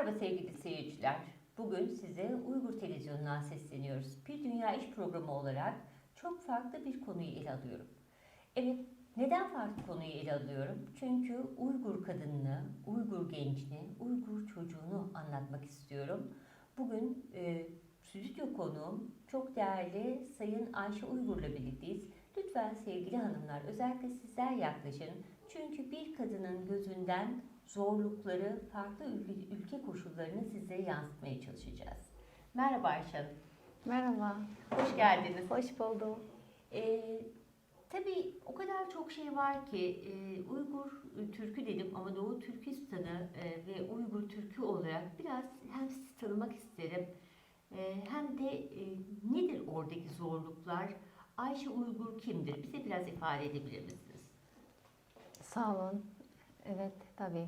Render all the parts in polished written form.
Merhaba sevgili seyirciler. Bugün size Uygur Televizyonu'ndan sesleniyoruz. Bir Dünya İş Programı olarak çok farklı bir konuyu ele alıyorum. Evet, neden farklı konuyu ele alıyorum? Çünkü Uygur kadınını, Uygur gencini, Uygur çocuğunu anlatmak istiyorum. Bugün stüdyo konuğum çok değerli Sayın Ayşe Uygur'la birlikteyiz. Lütfen sevgili hanımlar, özellikle sizler yaklaşın. Çünkü bir kadının gözünden zorlukları, farklı ülke koşullarını sizlere yansıtmaya çalışacağız. Merhaba Ayşe Hanım. Merhaba, Hoş geldiniz. hoş buldum. Tabii o kadar çok şey var ki Uygur Türkü dedim ama Doğu Türkistan'ı ve Uygur Türkü olarak biraz hem sizi tanımak isterim hem de nedir oradaki zorluklar? Ayşe Uygur kimdir? Bize biraz ifade edebilir misiniz? Sağ olun. Evet, tabii.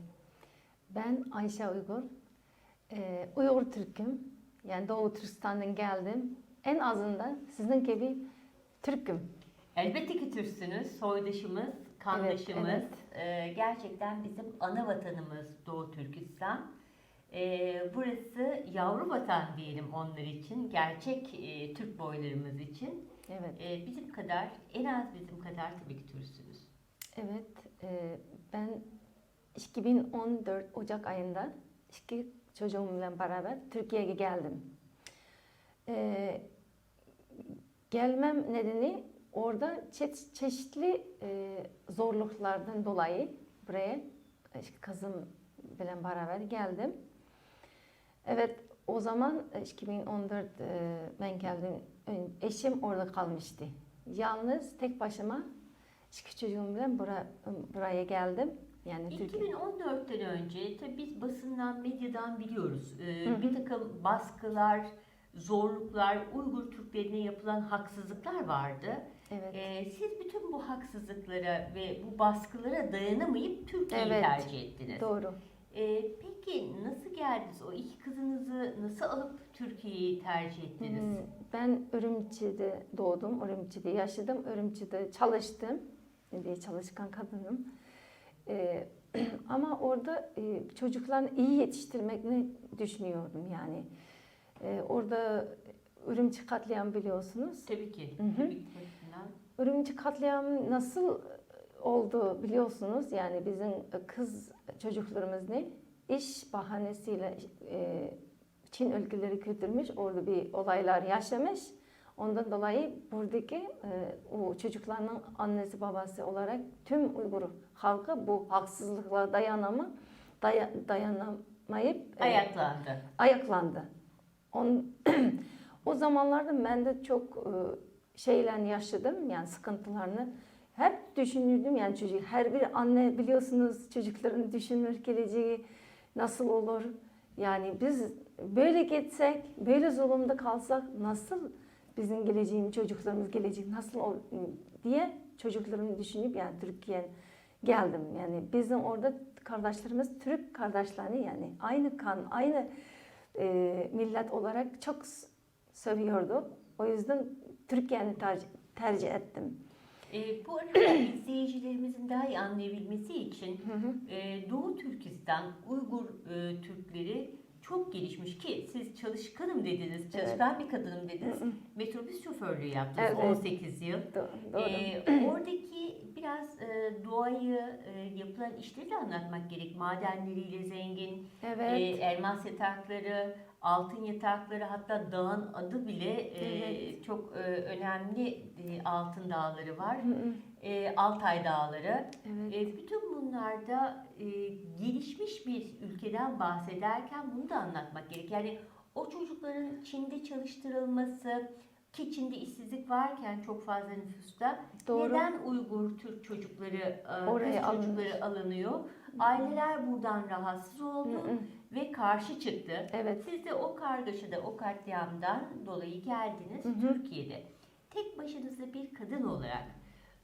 Ben Ayşe Uygur. Uygur Türk'üm. Yani Doğu Türkistan'dan geldim. En azından sizin gibi Türk'üm. Elbette ki Türksünüz, soydaşımız, kandaşımız. Evet, Gerçekten bizim ana vatanımız Doğu Türkistan. Burası yavru vatan diyelim onlar için, gerçek Türk boylarımız için. Evet. Bizim kadar, en az bizim kadar tabii ki Türksünüz. Evet, ben 2014 Ocak ayında iki çocuğumla beraber Türkiye'ye geldim. Gelmem nedeni orada çeşitli zorluklardan dolayı buraya kızım ile beraber geldim. Evet, o zaman 2014 ben geldim. Eşim orada kalmıştı. Yalnız tek başıma iki çocuğumla buraya geldim. Yani 2014'ten önce tabii biz basından, medyadan biliyoruz. Bir takım baskılar, zorluklar, Uygur Türklerine yapılan haksızlıklar vardı. Evet. Siz bütün bu haksızlıklara ve bu baskılara dayanamayıp Türkiye'yi Evet, tercih ettiniz. doğru. Peki nasıl geldiniz? O iki kızınızı nasıl alıp Türkiye'yi tercih ettiniz? Ben Ürümçi'de doğdum, Ürümçi'de yaşadım, Ürümçi'de çalıştım. Şimdi çalışkan kadınım. Ama orada çocukların iyi yetiştirmekini düşünüyordum yani. Orada Ürümçi katliamı biliyorsunuz. Tabii ki. Hı hı. Tabii ki. Ürümçi katliamı nasıl oldu biliyorsunuz. Yani bizim kız çocuklarımız ne? İş bahanesiyle Çin ülkeleri götürmüş. Orada bir olaylar yaşamış. Ondan dolayı buradaki o çocukların annesi babası olarak tüm Uygur halkı bu haksızlıkla dayanamayıp ayaklandı. O zamanlarda ben de çok şeyler yaşadım, yani sıkıntılarını hep düşünürdüm. Yani çocuk, her bir anne biliyorsunuz çocukların düşünür geleceği nasıl olur. Yani biz böyle geçsek, böyle zulümde kalsak nasıl bizim geleceğimiz, çocuklarımız geleceği nasıl olur diye çocuklarımı düşünüp yani Türkiye'ye geldim. Yani bizim orada kardeşlerimiz Türk kardeşlerini, yani aynı kan, aynı millet olarak çok seviyordu. O yüzden Türkiye'yi tercih ettim. Bu arada izleyicilerimizin daha iyi anlayabilmesi için Doğu Türkistan, Uygur Türkleri çok gelişmiş ki siz çalışkanım dediniz, çalışkan bir kadınım dediniz. Metrobüs şoförlüğü yaptınız 18 yıl. Doğru. Oradaki biraz doğayı, yapılan işleri de anlatmak gerek. Madenleriyle zengin, Evet. elmas yatakları, altın yatakları, hatta dağın adı bile çok önemli altın dağları var. Altay Dağları. Evet. Bütün bunlarda gelişmiş bir ülkeden bahsederken bunu da anlatmak gerek. Yani o çocukların Çin'de çalıştırılması, ki Çin'de işsizlik varken çok fazla nüfusta, Doğru. neden Uygur Türk çocukları, Oraya kız çocukları alınıyor? Aileler buradan rahatsız oldu ve karşı çıktı. Evet. Siz de o kargaşada, o katliamdan dolayı geldiniz Türkiye'de. Tek başınıza bir kadın olarak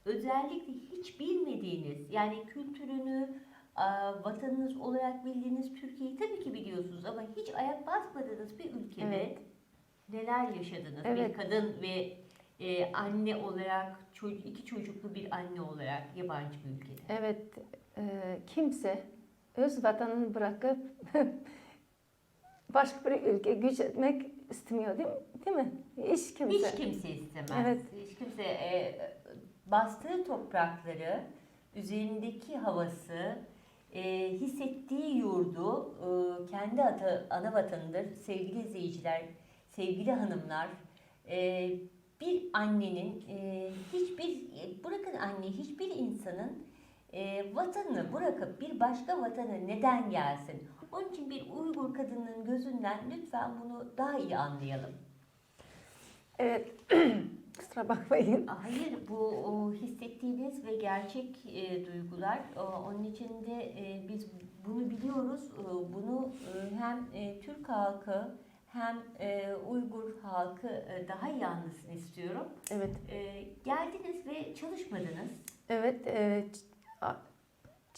özellikle hiç bilmediğiniz, yani kültürünü, vatanınız olarak bildiğiniz Türkiye'yi tabii ki biliyorsunuz ama hiç ayak basmadığınız bir ülkede neler yaşadınız? Evet. Bir kadın ve anne olarak, iki çocuklu bir anne olarak yabancı bir ülkede. Evet. Kimse öz vatanını bırakıp başka bir ülke güç etmek istemiyor değil mi? Hiç kimse. Hiç kimse istemez. Evet. Hiç kimse bastığı toprakları, üzerindeki havası, hissettiği yurdu kendi ana vatanıdır. Sevgili izleyiciler, sevgili hanımlar, bir annenin bırakın anne, hiçbir insanın vatanını bırakıp bir başka vatana neden gelsin? Onun için bir Uygur kadının gözünden lütfen bunu daha iyi anlayalım. Evet. Kusura bakmayın. Hayır, bu hissettiğiniz ve gerçek duygular. Onun için de biz bunu biliyoruz. Bunu hem Türk halkı hem Uygur halkı daha iyi anlasın istiyorum. Evet. Geldiniz ve çalışmadınız. Evet.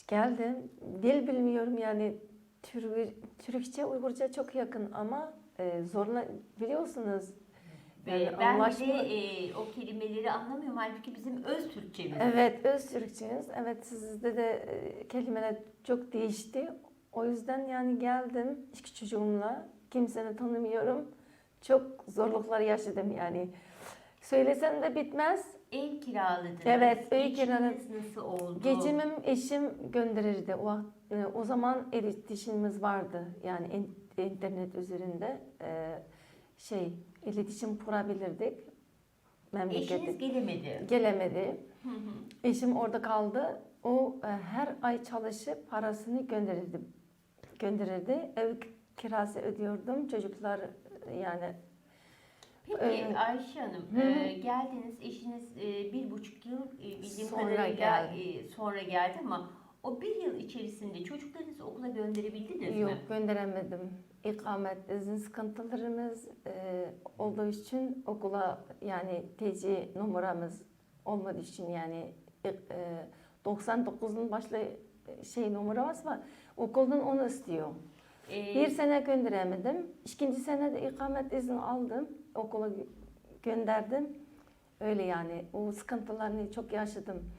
Geldim. Dil bilmiyorum yani Türkçe, Uygurca çok yakın ama zorla biliyorsunuz. Ve ben de o kelimeleri anlamıyorum. Halbuki bizim öz Türkçemiz. Evet, öz Türkçeniz. Evet, sizde de kelimeler çok değişti. O yüzden yani geldim iki çocuğumla. Kimseni tanımıyorum. Çok zorluklar yaşadım yani. Söylesem de bitmez. Ev kiraladınız. Evet, ev Geçiminiz kiraladım. nasıl oldu? Geçimim eşim gönderirdi. O zaman iletişimimiz vardı. Yani internet üzerinde iletişim kurabilirdik. Eşiniz gelemedi. Gelemedi. Eşim orada kaldı. O her ay çalışıp parasını gönderirdi. Ev kirası ödüyordum. Çocuklar yani. Peki Ayşe Hanım, geldiniz, eşiniz 1,5 yıl bildiğim Sonra kadarıyla sonra geldi ama o 1 yıl içerisinde çocuklarınızı okula gönderebildiniz Yok, mi? gönderemedim. İkamet izin sıkıntılarımız olduğu için okula yani TC numaramız olmadığı için yani 99'un başlı numaramız var. Okuldan onu istiyor. Bir sene gönderemedim. İkinci sene de ikamet izni aldım. Okula gönderdim. Öyle yani o sıkıntılarını çok yaşadım.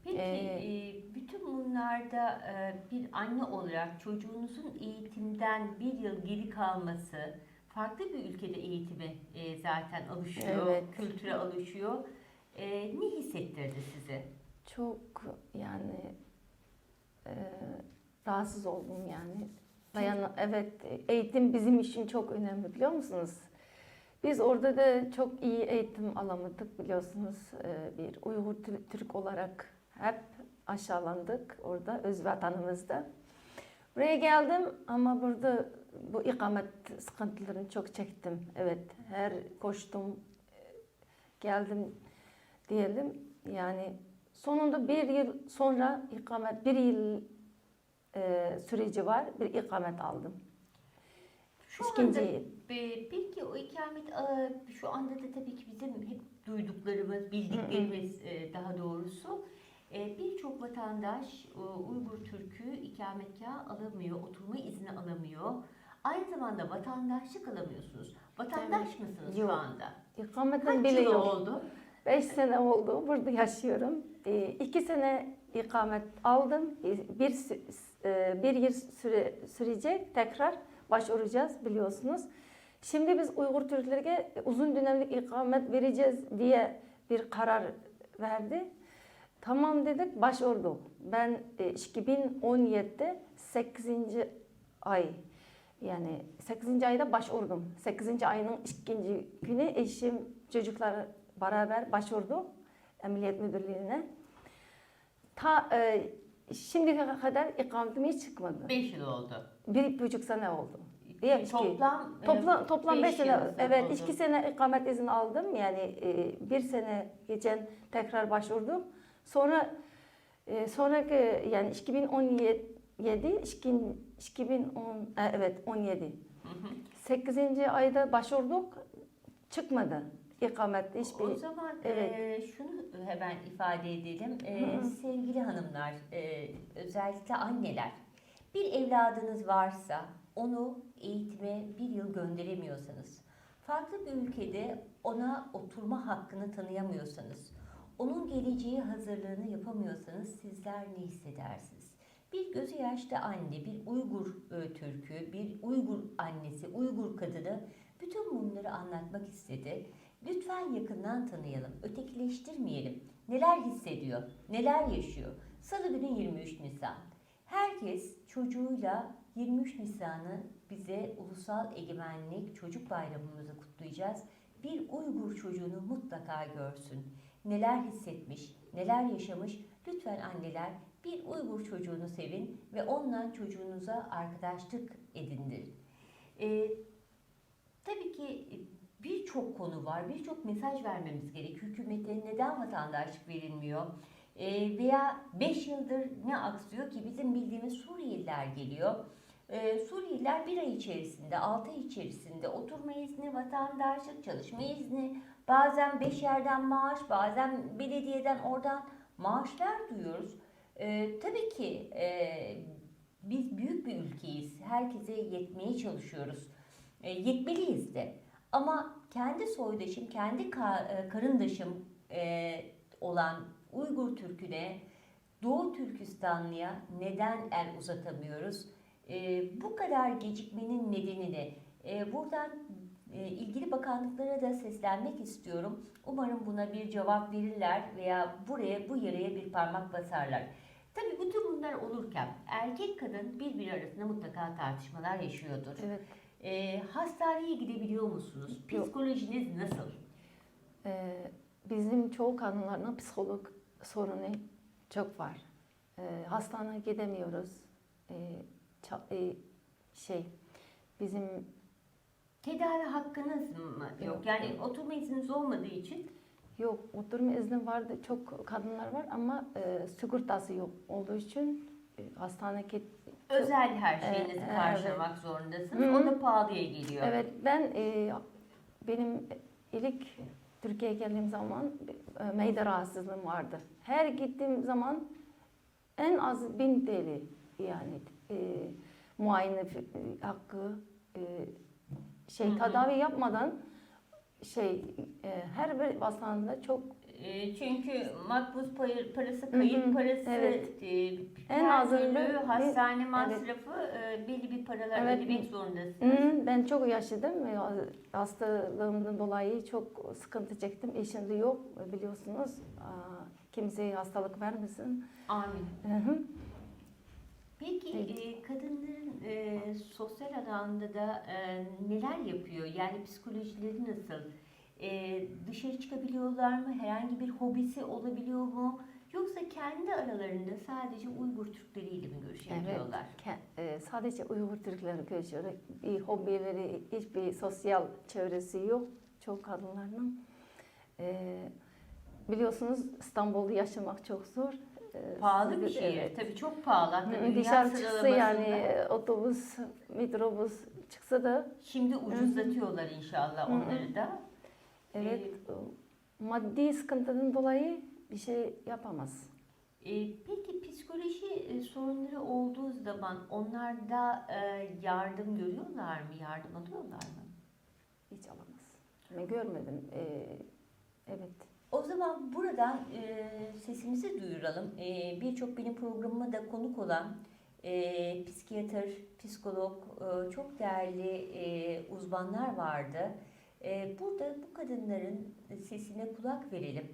Peki bütün bunlarda bir anne olarak çocuğunuzun eğitimden 1 yıl geri kalması, farklı bir ülkede eğitime zaten alışıyor, Evet. kültüre alışıyor. Ne hissettirdi size? Çok yani rahatsız oldum yani. Evet, eğitim bizim için çok önemli biliyor musunuz? Biz orada da çok iyi eğitim alamadık biliyorsunuz. Bir Uygur Türk olarak hep aşağılandık orada öz vatanımızda. Buraya geldim ama burada bu ikamet sıkıntılarını çok çektim. Evet, her koştum, geldim diyelim. Yani sonunda 1 yıl sonra ikamet, 1 yıl süreci var, bir ikamet aldım. Şu İkinci anda yıl. peki o ikamet şu anda da tabii ki bizim hep duyduklarımız, bildiklerimiz daha doğrusu birçok vatandaş Uygur Türk'ü ikametgah alamıyor, oturma izni alamıyor. Aynı zamanda vatandaşlık alamıyorsunuz. Vatandaş mısınız Yok. şu anda? İkametim Kaç bile yıl yok. oldu? 5 sene oldu. Burada yaşıyorum. 2 sene ikamet aldım. Bir yıl sürecek. Tekrar başvuracağız biliyorsunuz. Şimdi biz Uygur Türklere uzun dönemlik ikamet vereceğiz diye bir karar verdi. Tamam dedik, başvurduk. Ben 2017'de 8. ay yani 8. ayda başvurdum. 8. ayının 2. günü eşim çocuklar beraber başvurduk Emniyet Müdürlüğü'ne. Şimdiye kadar ikametim hiç çıkmadı. 5 yıl oldu. 1,5 sene oldu. Diyelim ki Toplam 5 sene. yıl Evet, oldu. 2 sene ikamet izni aldım. Yani 1 sene geçen tekrar başvurdum. Sonra sonraki yani 2017 17. 8. ayda başvurduk. Çıkmadı. İkamet hiçbir. O zaman şunu hemen ifade edelim. Sevgili hanımlar, özellikle anneler, bir evladınız varsa onu eğitime 1 yıl gönderemiyorsanız, farklı bir ülkede ona oturma hakkını tanıyamıyorsanız, onun geleceği hazırlığını yapamıyorsanız sizler ne hissedersiniz? Bir gözü yaşlı anne, bir Uygur Türk'ü, bir Uygur annesi, Uygur kadını bütün bunları anlatmak istedi. Lütfen yakından tanıyalım, ötekileştirmeyelim. Neler hissediyor, neler yaşıyor? Salı günü 23 Nisan. Herkes çocuğuyla 23 Nisan'ı bize Ulusal Egemenlik Çocuk Bayramımızı kutlayacağız. Bir Uygur çocuğunu mutlaka görsün. Neler hissetmiş, neler yaşamış? Lütfen anneler bir Uygur çocuğunu sevin ve onunla çocuğunuza arkadaşlık edindirin. Tabii ki birçok konu var, birçok mesaj vermemiz gerek. Hükümete neden vatandaşlık verilmiyor? Veya 5 yıldır ne aksıyor ki bizim bildiğimiz Suriyeliler geliyor. Suriyeliler bir ay içerisinde, 6 ay içerisinde oturma izni, vatandaşlık, çalışma izni, bazen 5 yerden maaş, bazen belediyeden oradan maaşlar duyuyoruz. Tabii ki biz büyük bir ülkeyiz. Herkese yetmeye çalışıyoruz. Yetmeliyiz de. Ama kendi soydaşım, kendi karındaşım olan Uygur Türk'üne, Doğu Türkistanlı'ya neden el uzatamıyoruz? Bu kadar gecikmenin nedeni ne? Buradan ilgili bakanlıklara da seslenmek istiyorum. Umarım buna bir cevap verirler veya bu yaraya bir parmak basarlar. Tabii bütün bunlar olurken erkek kadın birbiri arasında mutlaka tartışmalar yaşıyordur. Evet. Hastaneye gidebiliyor musunuz? Yok. Psikolojiniz nasıl? Bizim çoğu kadınların psikolog sorunu çok var. Hastaneye gidemiyoruz. Bizim Tedavi hakkınız mı yok? Yani oturma izniniz olmadığı için yok, oturma izni vardı. Çok kadınlar var ama sigortası yok olduğu için hastaneye özel her şeyinizi Evet. karşılamak zorundasınız. Hı. O da pahalıya geliyor. Evet, benim ilk Türkiye'ye geldiğim zaman mide rahatsızlığım vardı. Her gittiğim zaman en az 1000 TL yani muayene hakkı tedavi yapmadan her bir hastanede çok Çünkü makbuz parası, kayıt parası, evet. her En azından türlü hastane evet. masrafı belli bir paralar Evet. ödemek zorundasınız. Ben çok yaşadım. Hastalığımdan dolayı çok sıkıntı çektim. Eşim de yok biliyorsunuz. Kimseye hastalık vermesin. Amin. Hı. Peki Evet. kadınların sosyal alanda da neler yapıyor? Yani psikolojileri nasıl? Dışarı çıkabiliyorlar mı? Herhangi bir hobisi olabiliyor mu? Yoksa kendi aralarında sadece Uygur Türkleriyle mi görüşebiliyorlar? Sadece Uygur Türkleri görüşüyor. Bir hobileri, hiçbir sosyal çevresi yok. Çok kadınların. Biliyorsunuz İstanbul'da yaşamak çok zor. Pahalı bir şehir. Evet. Tabii çok pahalı. Hatta dünya Dışarı çıksa sıralamasında. yani otobüs, metrobüs çıksa da Şimdi ucuzlatıyorlar inşallah onları da. evet maddi sıkıntıdan dolayı bir şey yapamaz. Peki psikoloji sorunları olduğu zaman onlar da yardım görüyorlar mı? Yardım alıyorlar mı? Hiç alamaz. Ben görmedim. Evet. O zaman buradan sesimizi duyuralım. Birçok benim programıma da konuk olan psikiyatr, psikolog, çok değerli uzmanlar vardı. Burada bu kadınların sesine kulak verelim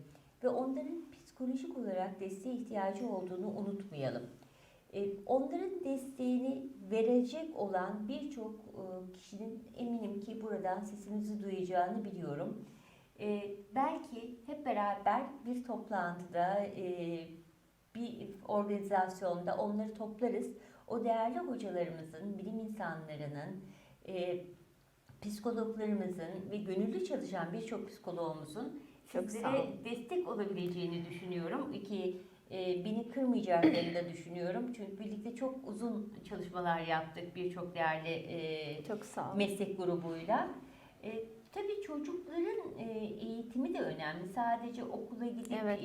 ve onların psikolojik olarak desteğe ihtiyacı olduğunu unutmayalım. Onların desteğini verecek olan birçok kişinin eminim ki buradan sesimizi duyacağını biliyorum. Belki hep beraber bir toplantıda, bir organizasyonda onları toplarız. O değerli hocalarımızın, bilim insanlarının, psikologlarımızın ve gönüllü çalışan birçok psikologumuzun Çok sağ sizlere olun. destek olabileceğini düşünüyorum. Beni kırmayacaklarını da düşünüyorum. Çünkü birlikte çok uzun çalışmalar yaptık birçok değerli Çok sağ olun. meslek grubuyla. Tabii çocukların eğitimi de önemli. Sadece okula gidip Evet.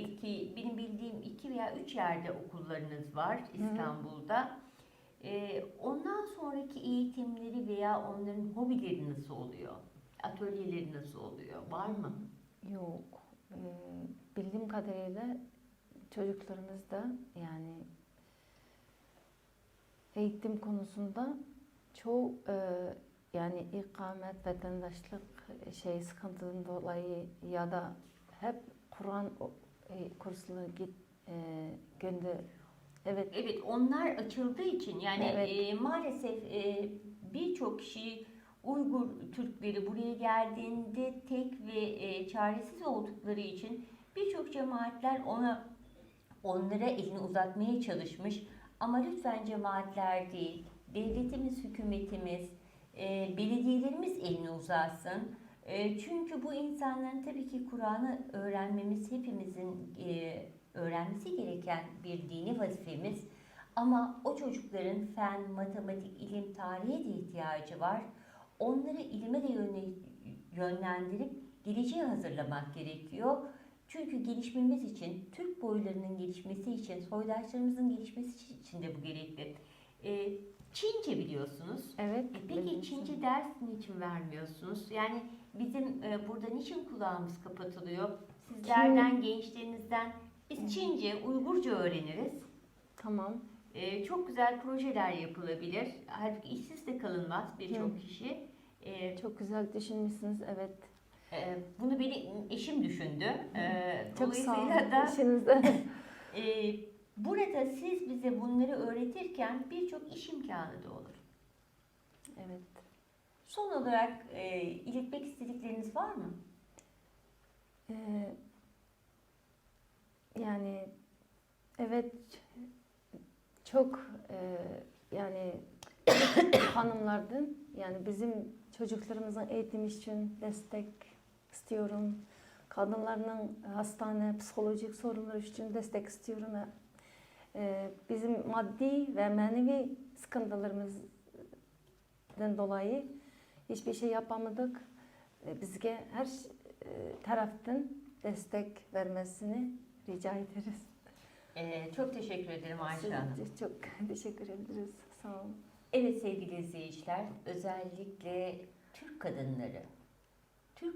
benim bildiğim 2 veya 3 yerde okullarınız var İstanbul'da. Ondan sonraki eğitimleri veya onların hobileri nasıl oluyor? Atölyeleri nasıl oluyor? Var mı? Yok. Bildiğim kadarıyla çocuklarımız da yani eğitim konusunda çoğu yani ikamet, vatandaşlık sıkıntının dolayı ya da hep Kur'an kursuna gönder. Evet. Evet, onlar açıldığı için yani Evet. maalesef birçok kişi Uygur Türkleri buraya geldiğinde tek ve çaresiz oldukları için birçok cemaatler onlara elini uzatmaya çalışmış. Ama lütfen cemaatler değil, devletimiz, hükümetimiz, belediyelerimiz elini uzatsın. Çünkü bu insanların tabii ki Kur'an'ı öğrenmemiz hepimizin öğrenmesi gereken bir dini vazifemiz. Ama o çocukların fen, matematik, ilim, tarihe de ihtiyacı var. Onları ilime de yönlendirip geleceğe hazırlamak gerekiyor. Çünkü gelişmemiz için, Türk boylarının gelişmesi için, soydaşlarımızın gelişmesi için de bu gerekli. Çince biliyorsunuz. Evet. Peki bilirsin. Çince ders niçin vermiyorsunuz? Yani bizim burada niçin kulağımız kapatılıyor? Sizlerden, gençlerinizden biz Çince, Uygurca öğreniriz. Tamam. Çok güzel projeler yapılabilir. Halbuki işsiz de kalınmaz birçok kişi. Çok güzel düşünmüşsünüz. Evet. Bunu benim eşim düşündü. Çok sağ Dolayısıyla olun. da İşinizde. burada siz bize bunları öğretirken birçok iş imkanı da olur. Evet. Son olarak iletmek istedikleriniz var mı? Yani evet çok yani hanımlardan yani bizim çocuklarımızın eğitimi için destek istiyorum. Kadınların hastane psikolojik sorunları için destek istiyorum. Bizim maddi ve manevi sıkıntılarımızdan dolayı hiçbir şey yapamadık. Bizge her taraftan destek vermesini rica ederiz. Çok teşekkür ederim Ayşe Hanım. Size çok teşekkür ederiz. Sağ olun. Evet sevgili izleyiciler, özellikle Türk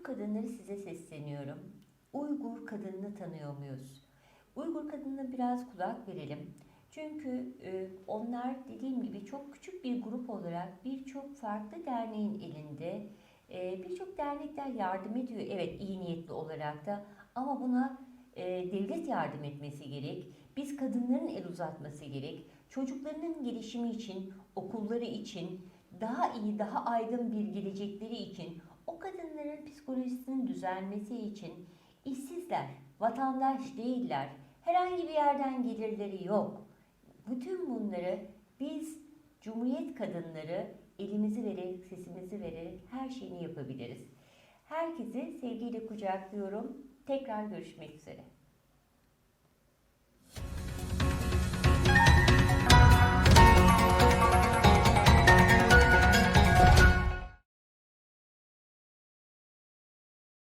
kadınları size sesleniyorum. Uygur kadınını tanıyor muyuz? Uygur kadınına biraz kulak verelim. Çünkü onlar dediğim gibi çok küçük bir grup olarak birçok farklı derneğin elinde. Birçok dernekler yardım ediyor. Evet iyi niyetli olarak da ama buna devlet yardım etmesi gerek. Biz kadınların el uzatması gerek. Çocuklarının gelişimi için, okulları için, daha iyi, daha aydın bir gelecekleri için, o kadınların psikolojisinin düzelmesi için işsizler, vatandaş değiller, herhangi bir yerden gelirleri yok. Bütün bunları biz Cumhuriyet kadınları elimizi vererek, sesimizi vererek her şeyini yapabiliriz. Herkesi sevgiyle kucaklıyorum. Tekrar görüşmek üzere.